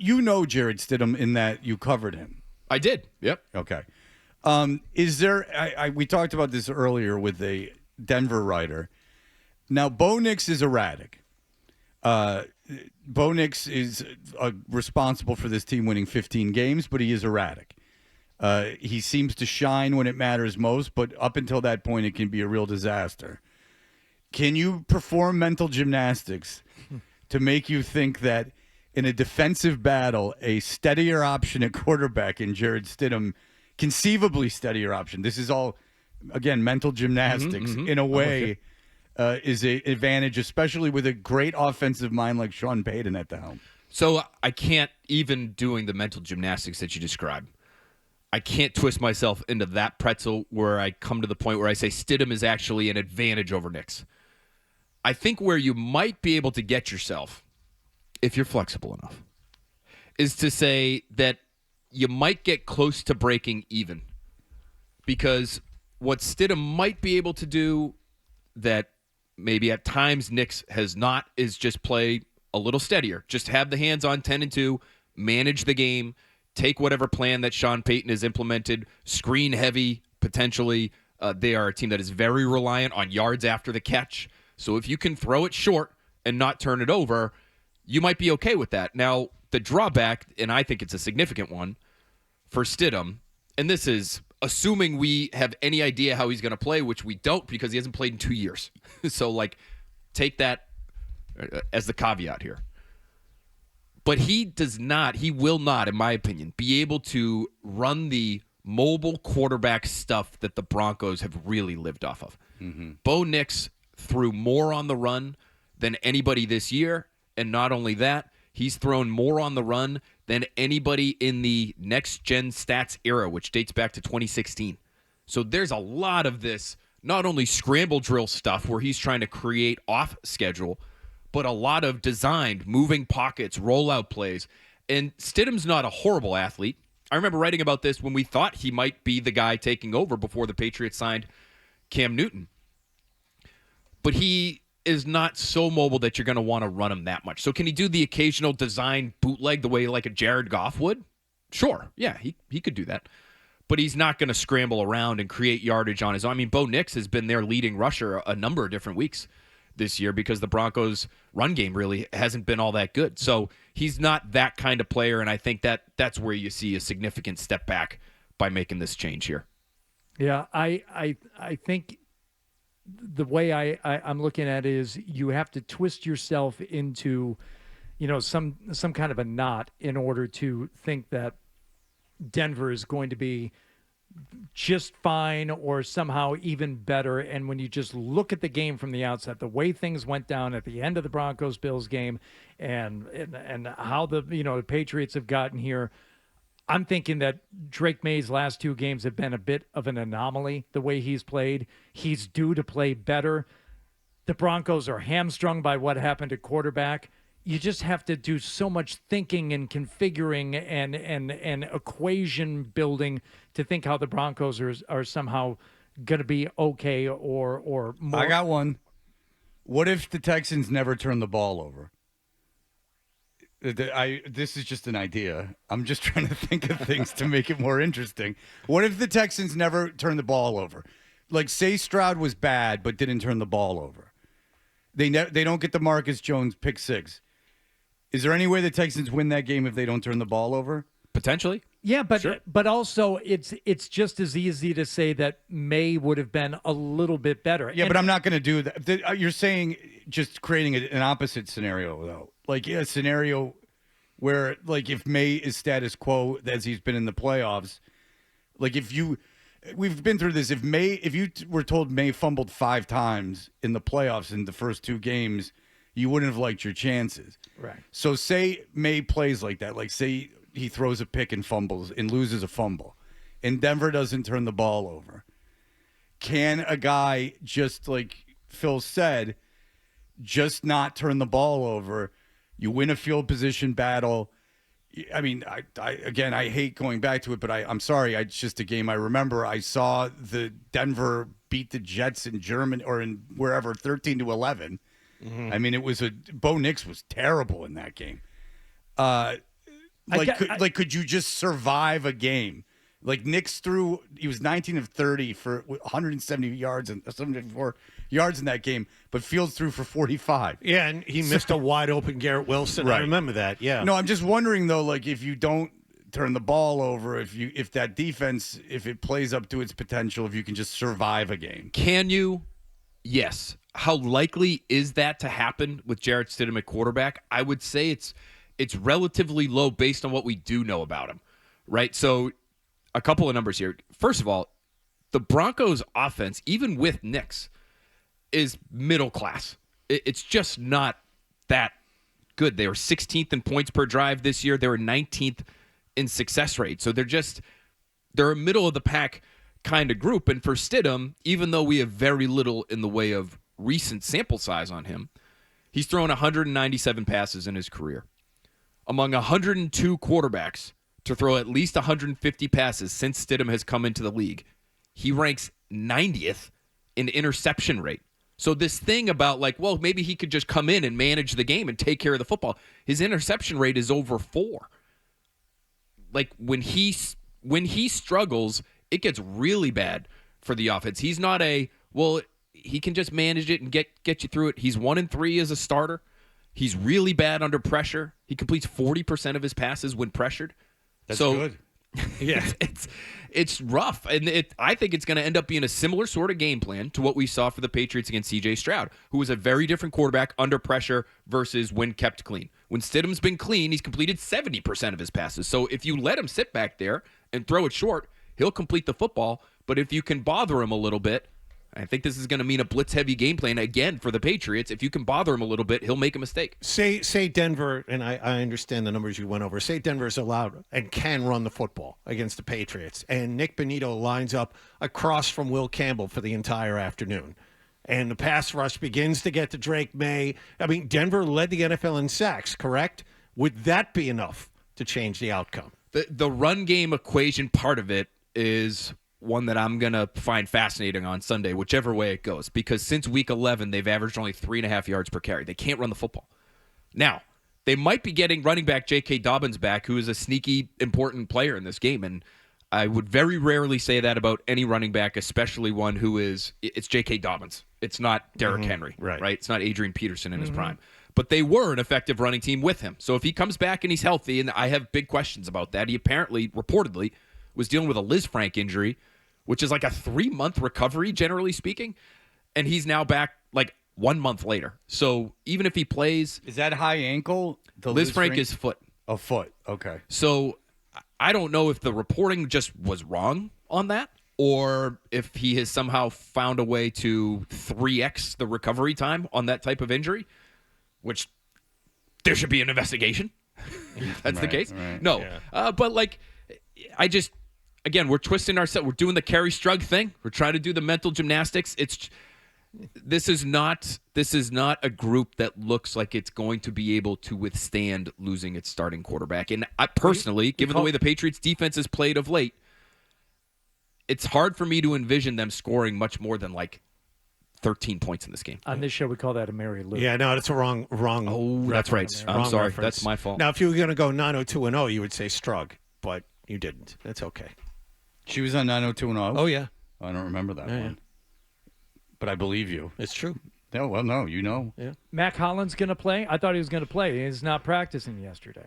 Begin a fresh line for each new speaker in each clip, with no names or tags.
you know Jared Stidham in that you covered him.
I did. Yep.
Okay. Is there? We talked about this earlier with a Denver writer. Now, Bo Nix is erratic. Bo Nix is responsible for this team winning 15 games, but he is erratic. He seems to shine when it matters most, but up until that point, it can be a real disaster. Can you perform mental gymnastics to make you think that in a defensive battle, a steadier option at quarterback in Jared Stidham, conceivably steadier option, this is all, again, mental gymnastics, in a way, is an advantage, especially with a great offensive mind like Sean Payton at the helm?
So I can't, even doing the mental gymnastics that you described, I can't twist myself into that pretzel where I come to the point where I say Stidham is actually an advantage over Nix. I think where you might be able to get yourself, if you're flexible enough, is to say that you might get close to breaking even. Because what Stidham might be able to do that maybe at times Nix has not is just play a little steadier. Just have the hands on 10-2, manage the game, take whatever plan that Sean Payton has implemented, screen heavy potentially. They are a team that is very reliant on yards after the catch. So if you can throw it short and not turn it over, you might be okay with that. Now, the drawback, and I think it's a significant one for Stidham, and this is assuming we have any idea how he's going to play, which we don't because he hasn't played in 2 years. So, take that as the caveat here. But he will not, in my opinion, be able to run the mobile quarterback stuff that the Broncos have really lived off of. Bo Nix threw more on the run than anybody this year, and not only that, he's thrown more on the run than anybody in the next-gen stats era, which dates back to 2016. So there's a lot of this, not only scramble drill stuff where he's trying to create off schedule, but a lot of designed, moving pockets, rollout plays. And Stidham's not a horrible athlete. I remember writing about this when we thought he might be the guy taking over before the Patriots signed Cam Newton. But he is not so mobile that you're going to want to run him that much. So can he do the occasional design bootleg the way like a Jared Goff would? Sure. Yeah, he could do that. But he's not going to scramble around and create yardage on his own. I mean, Bo Nix has been their leading rusher a number of different weeks this year because the Broncos' run game really hasn't been all that good. So he's not that kind of player, and I think that's where you see a significant step back by making this change here.
Yeah, I think the way I'm looking at it is you have to twist yourself into, some kind of a knot in order to think that Denver is going to be just fine or somehow even better. And when you just look at the game from the outset, the way things went down at the end of the Broncos-Bills game and how the Patriots have gotten here, I'm thinking that Drake May's last two games have been a bit of an anomaly, the way he's played. He's due to play better. The Broncos are hamstrung by what happened at quarterback. You just have to do so much thinking and configuring and equation building to think how the Broncos are somehow going to be okay or more.
I got one. What if the Texans never turn the ball over? This is just an idea. I'm just trying to think of things to make it more interesting. What if the Texans never turn the ball over? Like, say Stroud was bad but didn't turn the ball over. They don't get the Marcus Jones pick six. Is there any way the Texans win that game if they don't turn the ball over?
Potentially.
Yeah, but
sure.
But also it's just as easy to say that May would have been a little bit better.
Yeah, but I'm not going to do that. You're saying just creating an opposite scenario, though. Like a scenario where, like, if May is status quo as he's been in the playoffs, like we've been through this. If you were told May fumbled 5 times in the playoffs in the first 2 games, you wouldn't have liked your chances.
Right.
So say May plays like that. Like, say he throws a pick and fumbles and loses a fumble, and Denver doesn't turn the ball over. Can a guy, just like Phil said, just not turn the ball over? You win a field position battle. I mean, I hate going back to it, but I'm sorry. It's just a game I remember. I saw the Denver beat the Jets in Germany or in wherever 13-11. I mean, Bo Nix was terrible in that game. Could you just survive a game? Like Nix he was 19 of 30 for 170 yards and 74 yards in that game, but Fields threw for 45.
Yeah, and he missed a wide open Garrett Wilson.
Right.
I remember that. Yeah.
No, I'm just wondering though, like if you don't turn the ball over, if that defense, if it plays up to its potential, if you can just survive a game.
Can you? Yes. How likely is that to happen with Jarrett Stidham at quarterback? I would say it's relatively low based on what we do know about him, right? So a couple of numbers here. First of all, the Broncos offense, even with Nix, is middle class. It's just not that good. They were 16th in points per drive this year. They were 19th in success rate. So they're a middle of the pack kind of group. And for Stidham, even though we have very little in the way of recent sample size on him, he's thrown 197 passes in his career. Among 102 quarterbacks to throw at least 150 passes since Stidham has come into the league, he ranks 90th in interception rate. So this thing about like, well, maybe he could just come in and manage the game and take care of the football. His interception rate is over 4. Like when he struggles, it gets really bad for the offense. He's not he can just manage it and get you through it. He's 1-3 as a starter. He's really bad under pressure. He completes 40% of his passes when pressured.
That's good.
Yeah, it's rough, and I think it's going to end up being a similar sort of game plan to what we saw for the Patriots against C.J. Stroud, who was a very different quarterback under pressure versus when kept clean. When Stidham's been clean, he's completed 70% of his passes. So if you let him sit back there and throw it short, he'll complete the football. But if you can bother him a little bit, I think this is going to mean a blitz-heavy game plan again for the Patriots. If you can bother him a little bit, he'll make a mistake.
Say Denver, and I understand the numbers you went over. Say Denver's allowed and can run the football against the Patriots, and Nick Bonito lines up across from Will Campbell for the entire afternoon. And the pass rush begins to get to Drake May. I mean, Denver led the NFL in sacks, correct? Would that be enough to change the outcome?
The run game equation part of it is one that I'm going to find fascinating on Sunday, whichever way it goes, because since week 11, they've averaged only 3.5 yards per carry. They can't run the football. Now, they might be getting running back J.K. Dobbins back, who is a sneaky, important player in this game, and I would very rarely say that about any running back, especially one who it's J.K. Dobbins. It's not Derrick Henry, right? It's not Adrian Peterson in his prime. But they were an effective running team with him. So if he comes back and he's healthy, and I have big questions about that, he reportedly, was dealing with a Liz Frank injury, which is like a 3-month recovery, generally speaking. And he's now back like 1 month later. So even if he plays...
Is that high ankle?
Liz Frank is foot.
A foot, okay.
So I don't know if the reporting just was wrong on that, or if he has somehow found a way to 3x the recovery time on that type of injury, which there should be an investigation. That's the case.
Right.
No. Yeah. But like, again, we're twisting ourselves. We're doing the Kerry Strug thing. We're trying to do the mental gymnastics. This is not a group that looks like it's going to be able to withstand losing its starting quarterback. And I personally, given the way the Patriots defense has played of late, it's hard for me to envision them scoring much more than like 13 points in this game.
On this show, we call that a Mary Lou.
Yeah, no, that's a wrong.
Oh, that's right. I'm sorry. Reference. That's my fault.
Now, if you were going to go 902-0, you would say Strug, but you didn't. That's okay.
She was on 902-0?
Oh, yeah.
I don't remember that one. Yeah. But I believe you.
It's true.
No, well, no, you know.
Yeah.
Mac Hollins going to play? I thought he was going to play. He's not practicing yesterday.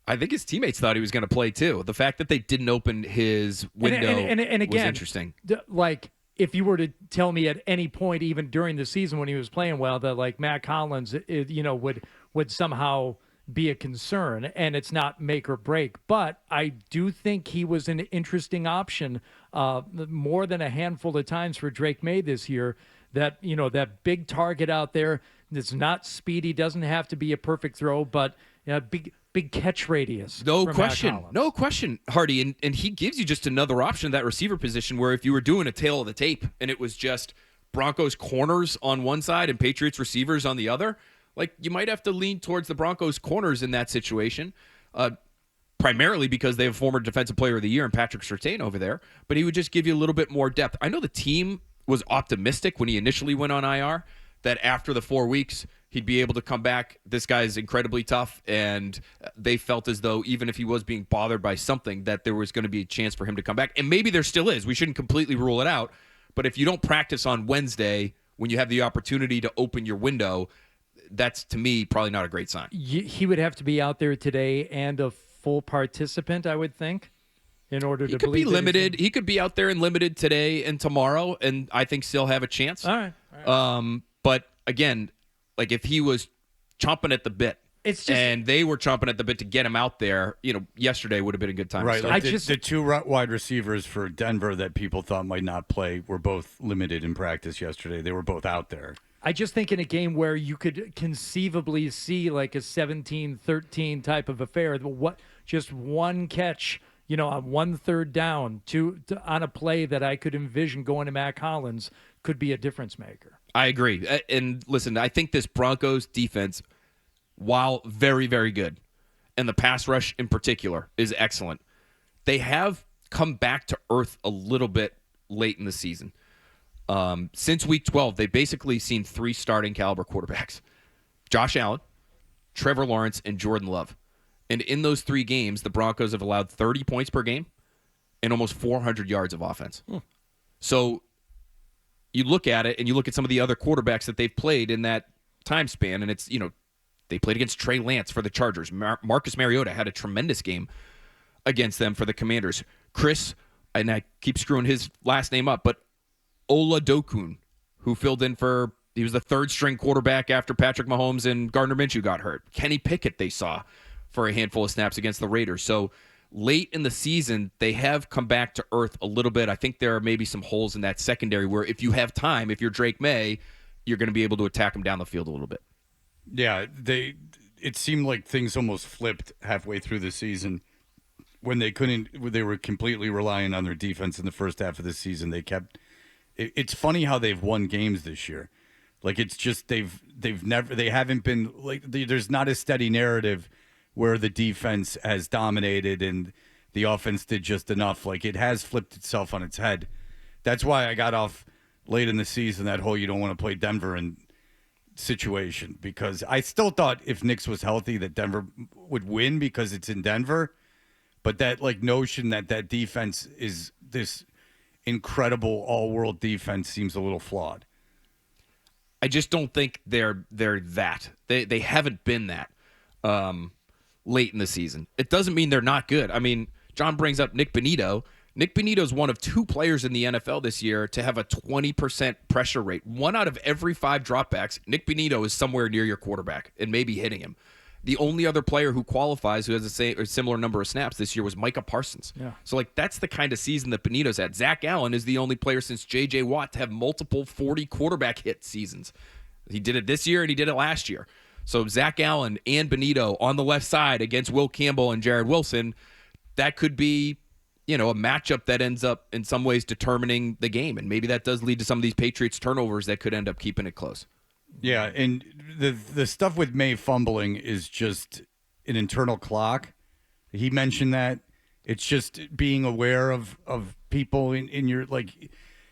I think his teammates thought he was going to play, too. The fact that they didn't open his window
and again,
was interesting.
Like, if you were to tell me at any point, even during the season when he was playing well, that like Mac Hollins, would somehow be a concern, and it's not make or break. But I do think he was an interesting option more than a handful of times for Drake May this year. That that big target out there that's not speedy, doesn't have to be a perfect throw, but big catch radius.
No question, Hardy. And he gives you just another option at that receiver position where if you were doing a tail of the tape and it was just Broncos corners on one side and Patriots receivers on the other, like you might have to lean towards the Broncos corners in that situation, primarily because they have former Defensive Player of the Year and Patrick Surtain over there, but he would just give you a little bit more depth. I know the team was optimistic when he initially went on IR that after the 4 weeks he'd be able to come back. This guy is incredibly tough, and they felt as though even if he was being bothered by something, that there was going to be a chance for him to come back. And maybe there still is. We shouldn't completely rule it out. But if you don't practice on Wednesday when you have the opportunity to open your window, that's, to me, probably not a great sign.
He would have to be out there today and a full participant, I would think, in order to believe.
He could be limited. He could be out there and limited today and tomorrow, and I think still have a chance.
All right.
But again, like if he was chomping at the bit, and they were chomping at the bit to get him out there, yesterday would have been a good time.
Right.
To
Like
start.
the two wide receivers for Denver that people thought might not play were both limited in practice yesterday. They were both out there.
I just think in a game where you could conceivably see like a 17-13 type of affair, just one catch, on 1 3rd down on a play that I could envision going to Mac Hollins could be a difference maker.
I agree. And listen, I think this Broncos defense, while very, very good, and the pass rush in particular is excellent, they have come back to earth a little bit late in the season. Since week 12, they've basically seen 3 starting caliber quarterbacks: Josh Allen, Trevor Lawrence, and Jordan Love. And in those 3 games, the Broncos have allowed 30 points per game and almost 400 yards of offense. So you look at it and you look at some of the other quarterbacks that they've played in that time span, and it's, they played against Trey Lance for the Chargers. Marcus Mariota had a tremendous game against them for the Commanders. Chris, and I keep screwing his last name up, but Oladokun, who filled in he was the 3rd-string quarterback after Patrick Mahomes and Gardner Minshew got hurt. Kenny Pickett they saw for a handful of snaps against the Raiders. So late in the season, they have come back to earth a little bit. I think there are maybe some holes in that secondary where if you have time, if you're Drake May, you're going to be able to attack them down the field a little bit.
Yeah, it seemed like things almost flipped halfway through the season when they were completely relying on their defense in the first half of the season. It's funny how they've won games this year. Like it's just they haven't been like there's not a steady narrative where the defense has dominated and the offense did just enough. Like it has flipped itself on its head. That's why I got off late in the season that whole you don't want to play Denver and situation, because I still thought if Nix was healthy that Denver would win because it's in Denver. But that like notion that defense is this incredible all-world defense seems a little flawed.
I just don't think they're that. They haven't been that late in the season. It doesn't mean they're not good. I mean, John brings up Nick Bonitto. Nick Bonitto is one of 2 players in the NFL this year to have a 20% pressure rate. 1 out of every 5 dropbacks, Nick Bonitto is somewhere near your quarterback and maybe hitting him. The only other player who qualifies who has a similar number of snaps this year was Micah Parsons.
Yeah.
So, like, that's the kind of season that Bonitto's had. Zach Allen is the only player since J.J. Watt to have multiple 40 quarterback hit seasons. He did it this year and he did it last year. So, Zach Allen and Bonitto on the left side against Will Campbell and Jared Wilson, that could be, a matchup that ends up in some ways determining the game. And maybe that does lead to some of these Patriots turnovers that could end up keeping it close.
Yeah, and the stuff with May fumbling is just an internal clock. He mentioned that. It's just being aware of people in your, like,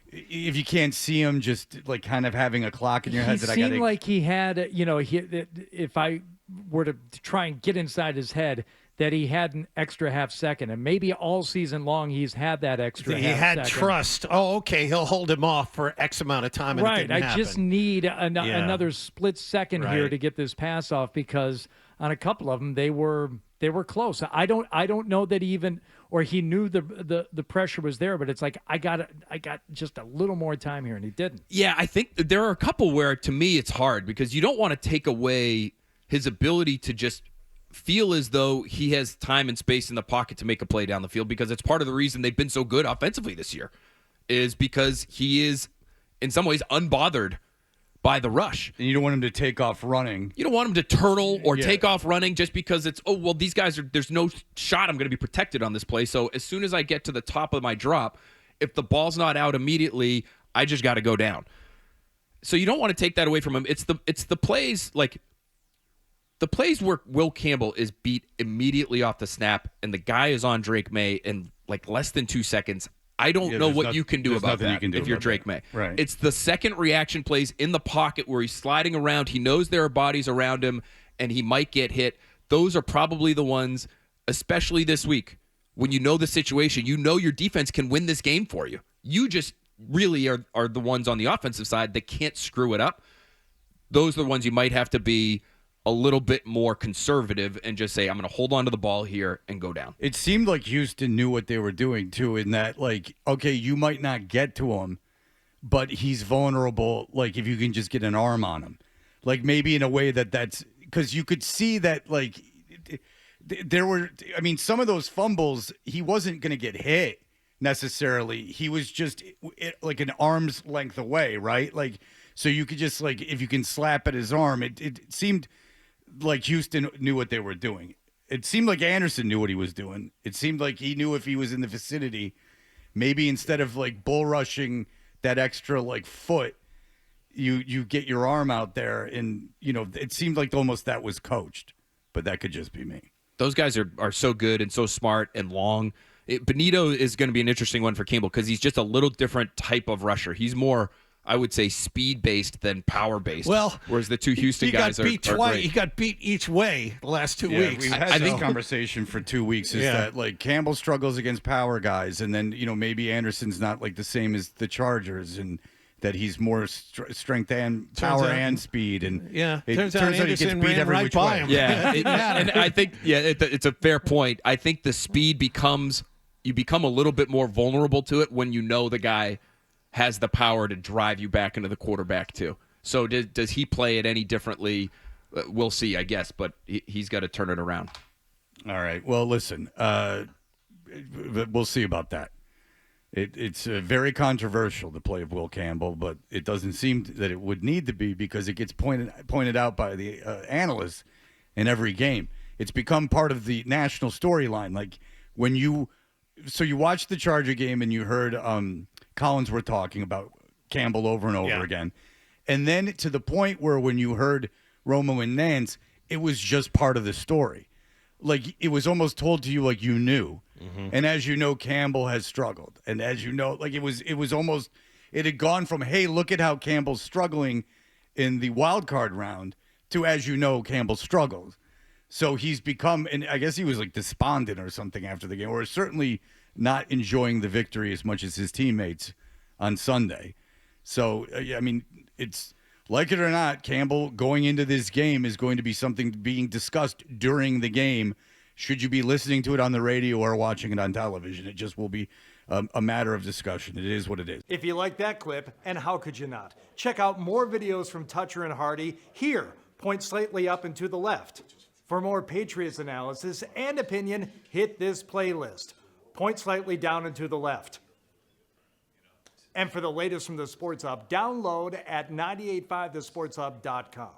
if you can't see him, just like kind of having a clock in your head.
He seemed like he had, if I were to try and get inside his head, that he had an extra half second. And maybe all season long he's had that extra half second.
He had trust. Oh, okay, he'll hold him off for X amount of time. And
right. I just need another split second here to get this pass off, because on a couple of them they were close. I don't know that he knew the pressure was there, but it's like I got just a little more time here, and he didn't.
Yeah, I think there are a couple where to me it's hard because you don't want to take away his ability to just feel as though he has time and space in the pocket to make a play down the field, because it's part of the reason they've been so good offensively this year is because he is in some ways unbothered by the rush.
And you don't want him to take off running.
You don't want him to turtle or take off running just because it's, these guys there's no shot I'm going to be protected on this play. So as soon as I get to the top of my drop, if the ball's not out immediately, I just got to go down. So you don't want to take that away from him. It's the plays like the plays where Will Campbell is beat immediately off the snap and the guy is on Drake May in like less than 2 seconds. I don't know
there's
what you can do
there's
about
nothing
that
you can do
if you're
about
Drake
that.
May.
Right.
It's the second reaction plays in the pocket where he's sliding around. He knows there are bodies around him, and he might get hit. Those are probably the ones, especially this week, when you know the situation, you know your defense can win this game for you. You just really are the ones on the offensive side that can't screw it up. Those are the ones you might have to be a little bit more conservative and just say, I'm going to hold on to the ball here and go down.
It seemed like Houston knew what they were doing, too, in that, like, okay, you might not get to him, but he's vulnerable, like, if you can just get an arm on him. Like, maybe in a way that's – because you could see that, like, there were – I mean, some of those fumbles, he wasn't going to get hit necessarily. He was just, like, an arm's length away, right? Like, so you could just, like, if you can slap at his arm, it seemed – like Houston knew what they were doing. It seemed like Anderson knew what he was doing. It seemed like he knew if he was in the vicinity, maybe instead of like bull rushing that extra like foot, you get your arm out there, and it seemed like almost that was coached, but that could just be me.
Those guys are so good and so smart and long. Benito is going to be an interesting one for Campbell because he's just a little different type of rusher. He's more, I would say, speed-based than power-based.
Well,
whereas the two Houston guys
got beat
are
twice.
great.
He got beat each way the last 2 weeks.
We've had this conversation for 2 weeks. Is that like Campbell struggles against power guys, and then maybe Anderson's not like the same as the Chargers, and that he's more strength and power and speed. And
turns out he gets beat
ran
every
right
which
by
way.
him.
Yeah, and I think it's a fair point. I think the speed you become a little bit more vulnerable to it when you know the guy has the power to drive you back into the quarterback too. So does he play it any differently? We'll see, I guess, but he's got to turn it around.
All right. Well, listen, we'll see about that. It's very controversial, the play of Will Campbell, but it doesn't seem that it would need to be because it gets pointed out by the analysts in every game. It's become part of the national storyline. Like when you watched the Charger game and you heard Collinsworth talking about Campbell over and over again. And then to the point where when you heard Romo and Nance, it was just part of the story. Like it was almost told to you like you knew. Mm-hmm. And as you know, Campbell has struggled. And as you know, like it was almost, it had gone from, hey, look at how Campbell's struggling in the wild card round to, as you know, Campbell struggled. So he's become, and I guess he was like despondent or something after the game, or certainly not enjoying the victory as much as his teammates on Sunday. So, I mean, it's like it or not, Campbell going into this game is going to be something being discussed during the game. Should you be listening to it on the radio or watching it on television? It just will be a matter of discussion. It is what it is.
If you like that clip, and how could you not? Check out more videos from Toucher and Hardy here. Point slightly up and to the left. For more Patriots analysis and opinion, hit this playlist. Point slightly down and to the left. And for the latest from the Sports Hub, download at 985thesportshub.com.